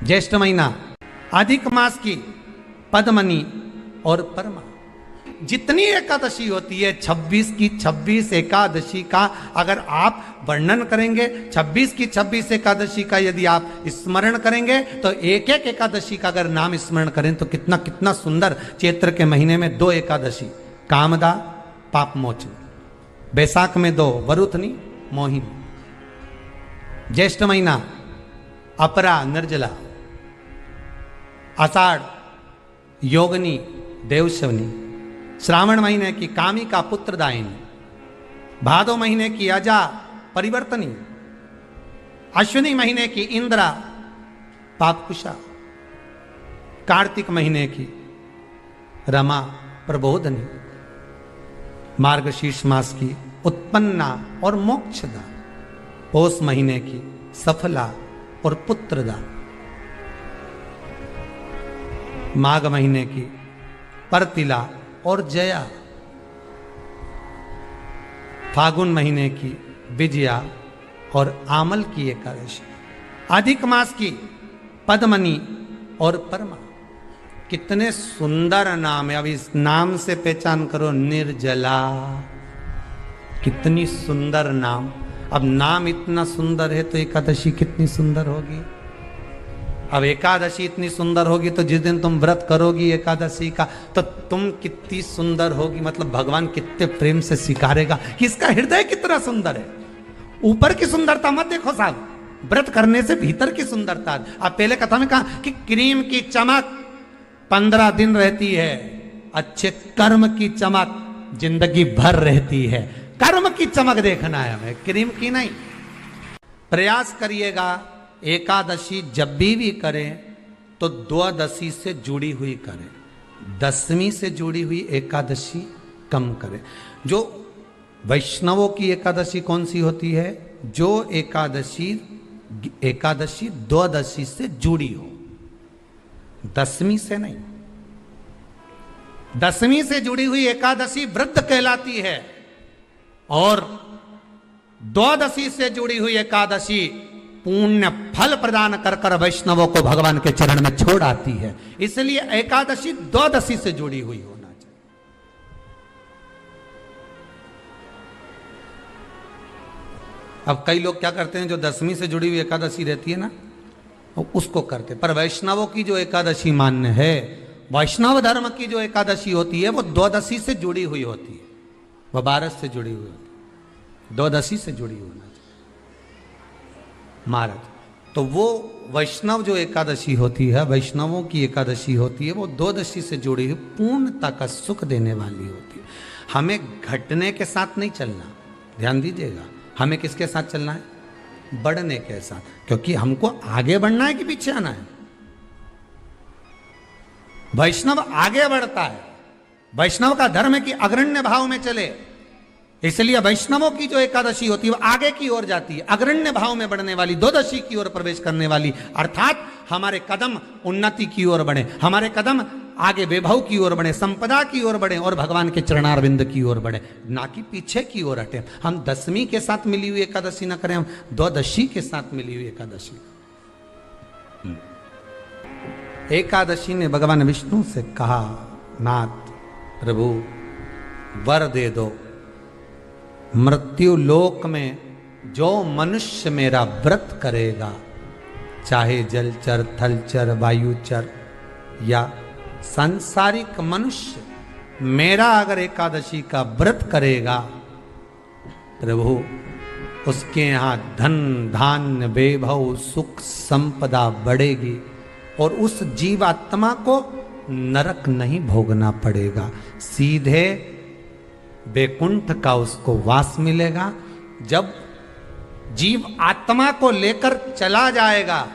ज्येष्ठ महीना, अधिक मास की पद्मनी और परमा। जितनी एकादशी होती है 26 की 26 एकादशी का अगर आप वर्णन करेंगे, 26 की 26 एकादशी का यदि आप स्मरण करेंगे तो एक एक एकादशी का अगर नाम स्मरण करें तो कितना कितना सुंदर। चैत्र के महीने में 2 एकादशी, कामदा पाप मोचन, बैसाख में 2 वरुथनी मोहिनी, ज्येष्ठ महीना अपरा निर्जला, आषाढ़ योगनी देवशवनी, श्रावण महीने की कामिका पुत्रदायिनी, भादो महीने की अजा परिवर्तनी, अश्विनी महीने की इंद्रा पापकुशा, कार्तिक महीने की रमा प्रबोधनी, मार्गशीर्ष मास की उत्पन्ना और मोक्षदा, पौष महीने की सफला और पुत्रदा, माघ महीने की परतिला और जया, फागुन महीने की विजया और आमल की एकादशी, अधिक मास की पद्मनी और परमा। कितने सुंदर नाम है। अब इस नाम से पहचान करो, निर्जला, कितनी सुंदर नाम। अब नाम इतना सुंदर है तो एकादशी कितनी सुंदर होगी। अब एकादशी इतनी सुंदर होगी तो जिस दिन तुम व्रत करोगी एकादशी का तो तुम कितनी सुंदर होगी। मतलब भगवान कितने प्रेम से स्वीकारेगा कि इसका हृदय कितना सुंदर है। ऊपर की सुंदरता मत देखो साहब, व्रत करने से भीतर की सुंदरता। अब पहले कथा में कहा कि क्रीम की चमक 15 दिन रहती है, अच्छे कर्म की चमक जिंदगी भर रहती है। कर्म की चमक देखना है हमें, क्रीम की नहीं। प्रयास करिएगा एकादशी जब भी करें तो द्वादशी से जुड़ी हुई करें, दशमी से जुड़ी हुई एकादशी कम करें। जो वैष्णवों की एकादशी कौन सी होती है? जो एकादशी द्वादशी से जुड़ी हो, दशमी से नहीं। दशमी से जुड़ी हुई एकादशी वृद्ध कहलाती है और द्वादशी से जुड़ी हुई एकादशी पुण्य फल प्रदान कर कर वैष्णवों को भगवान के चरण में छोड़ आती है। इसलिए एकादशी द्वादशी से जुड़ी हुई होना चाहिए। अब कई लोग क्या करते हैं, जो दशमी से जुड़ी हुई एकादशी रहती है ना, उसको करते। पर वैष्णवों की जो एकादशी मान्य है, वैष्णव धर्म की जो एकादशी होती है वो द्वादशी से जुड़ी हुई होती है, वह 12 से जुड़ी हुई होती है, द्वादशी से जुड़ी होना चाहिए महाराज। तो वो वैष्णव जो एकादशी होती है, वैष्णवों की एकादशी होती है, वो द्वादशी से जुड़ी हुई पूर्णता का सुख देने वाली होती है। हमें घटने के साथ नहीं चलना, ध्यान दीजिएगा। हमें किसके साथ चलना है? बढ़ने के साथ, क्योंकि हमको आगे बढ़ना है कि पीछे आना है। वैष्णव आगे बढ़ता है, वैष्णव का धर्म है कि अग्रण्य भाव में चले। इसलिए वैष्णवों की जो एकादशी होती है वो आगे की ओर जाती है, अग्रण्य भाव में बढ़ने वाली, द्वादशी की ओर प्रवेश करने वाली। अर्थात हमारे कदम उन्नति की ओर बढ़े, हमारे कदम आगे वैभव की ओर बढ़े, संपदा की ओर बढ़े और भगवान के चरणारविंद की ओर बढ़े, ना कि पीछे की ओर हटे। हम दशमी के साथ मिली हुई एकादशी ना करें, हम द्वादशी के साथ मिली हुई एकादशी। एकादशी ने भगवान विष्णु से कहा, नाथ प्रभु वर दे दो, मृत्यु लोक में जो मनुष्य मेरा व्रत करेगा, चाहे जलचर, थलचर, वायुचर या सांसारिक मनुष्य, मेरा अगर एकादशी का व्रत करेगा, प्रभु उसके यहाँ धन धान्य वैभव सुख संपदा बढ़ेगी और उस जीवात्मा को नरक नहीं भोगना पड़ेगा, सीधे वैकुंठ का उसको वास मिलेगा। जब जीव आत्मा को लेकर चला जाएगा,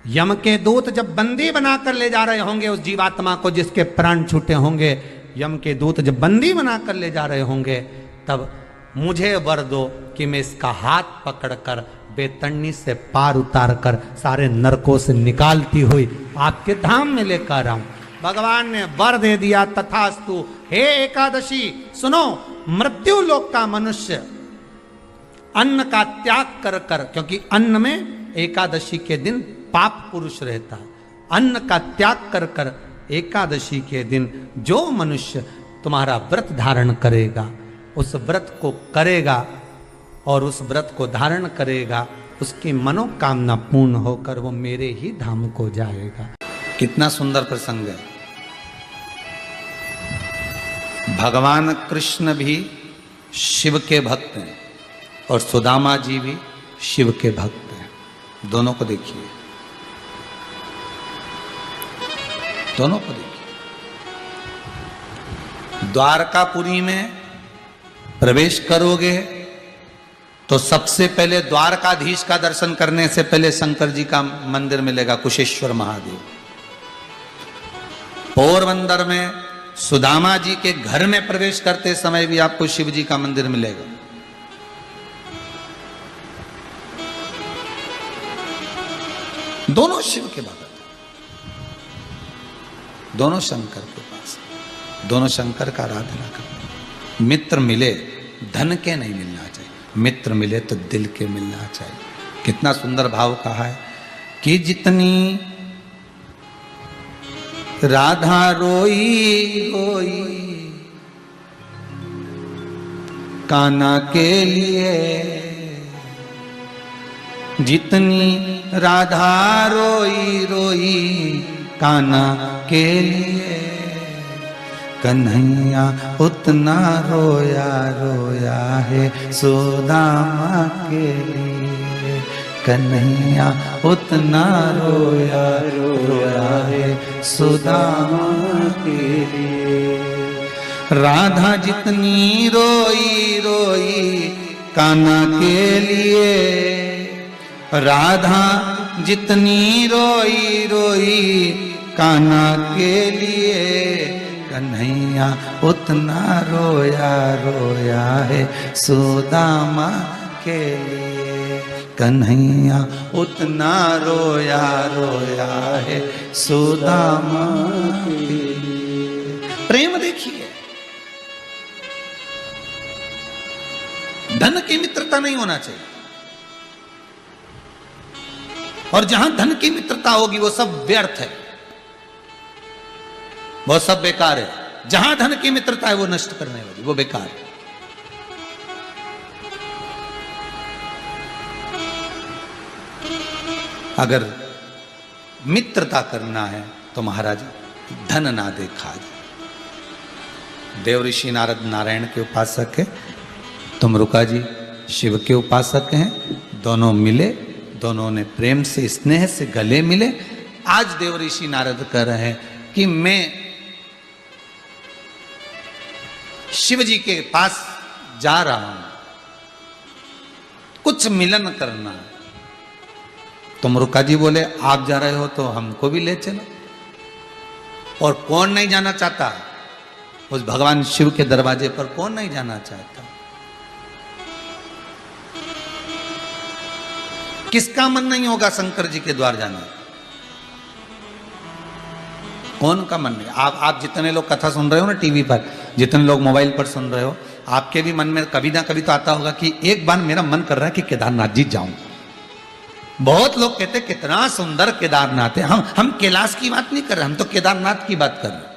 यम के दूत जब बंदी बनाकर ले जा रहे होंगे उस जीवात्मा को, जिसके प्राण छूटे होंगे, यम के दूत जब बंदी बनाकर ले जा रहे होंगे, तब मुझे वर दो कि मैं इसका हाथ पकड़कर बेतन्नी से पार उतार कर सारे नरकों से निकालती हुई आपके धाम में लेकर आऊं। भगवान ने वर दे दिया, तथास्तु। हे एकादशी सुनो, मृत्यु लोक का मनुष्य अन्न का त्याग कर कर, क्योंकि अन्न में एकादशी के दिन पाप पुरुष रहता। अन्न का त्याग कर कर एकादशी के दिन जो मनुष्य तुम्हारा व्रत धारण करेगा, उस व्रत को करेगा और उस व्रत को धारण करेगा, उसकी मनोकामना पूर्ण होकर वो मेरे ही धाम को जाएगा। कितना सुंदर प्रसंग है। भगवान कृष्ण भी शिव के भक्त हैं और सुदामा जी भी शिव के भक्त हैं। दोनों को देखिए, दोनों को देखिए। द्वारकापुरी में प्रवेश करोगे तो सबसे पहले द्वारकाधीश का दर्शन करने से पहले शंकर जी का मंदिर मिलेगा, कुशेश्वर महादेव। पोरबंदर में सुदामा जी के घर में प्रवेश करते समय भी आपको शिव जी का मंदिर मिलेगा। दोनों शिव के भक्त, दोनों शंकर के पास, दोनों शंकर का आराधना करते। मित्र मिले धन के नहीं मिलना चाहिए, मित्र मिले तो दिल के मिलना चाहिए। कितना सुंदर भाव कहा है कि जितनी राधा रोई रोई कान्हा के लिए, जितनी राधा रोई रोई कान्हा के लिए, कन्हैया उतना रोया रोया है सुदामा के लिए, कन्हैया उतना रोया रोया है सुदामा के लिए। राधा जितनी रोई रोई कान्हा के लिए, राधा जितनी रोई रोई कान्हा के लिए, कन्हैया उतना रोया रोया है सुदामा के लिए, कन्हैया उतना रोया रोया है सुदामा के लिए। प्रेम देखिए, धन की मित्रता नहीं होना चाहिए, और जहां धन की मित्रता होगी वो सब व्यर्थ है, वो सब बेकार है। जहां धन की मित्रता है वो नष्ट करने वाली, वो बेकार है। अगर मित्रता करना है तो महाराज धन ना देखा जाए। देव ऋषि नारद नारायण के उपासक है, तुमरुका जी शिव के उपासक हैं। दोनों मिले, दोनों ने प्रेम से स्नेह से गले मिले। आज देव ऋषि नारद कह रहे हैं कि मैं शिव जी के पास जा रहा हूं, कुछ मिलन करना है। तुमरुका जी बोले आप जा रहे हो तो हमको भी ले चलो। और कौन नहीं जाना चाहता उस भगवान शिव के दरवाजे पर, कौन नहीं जाना चाहता। किसका मन नहीं होगा शंकर जी के द्वार जाने, कौन का मन नहीं। आप जितने लोग कथा सुन रहे हो ना टीवी पर, जितने लोग मोबाइल पर सुन रहे हो, आपके भी मन में कभी ना कभी तो आता होगा कि एक बार मेरा मन कर रहा है कि केदारनाथ जी जाऊं। बहुत लोग कहते कितना सुंदर केदारनाथ है। हम कैलाश की बात नहीं कर रहे, हम तो केदारनाथ की बात कर रहे हैं।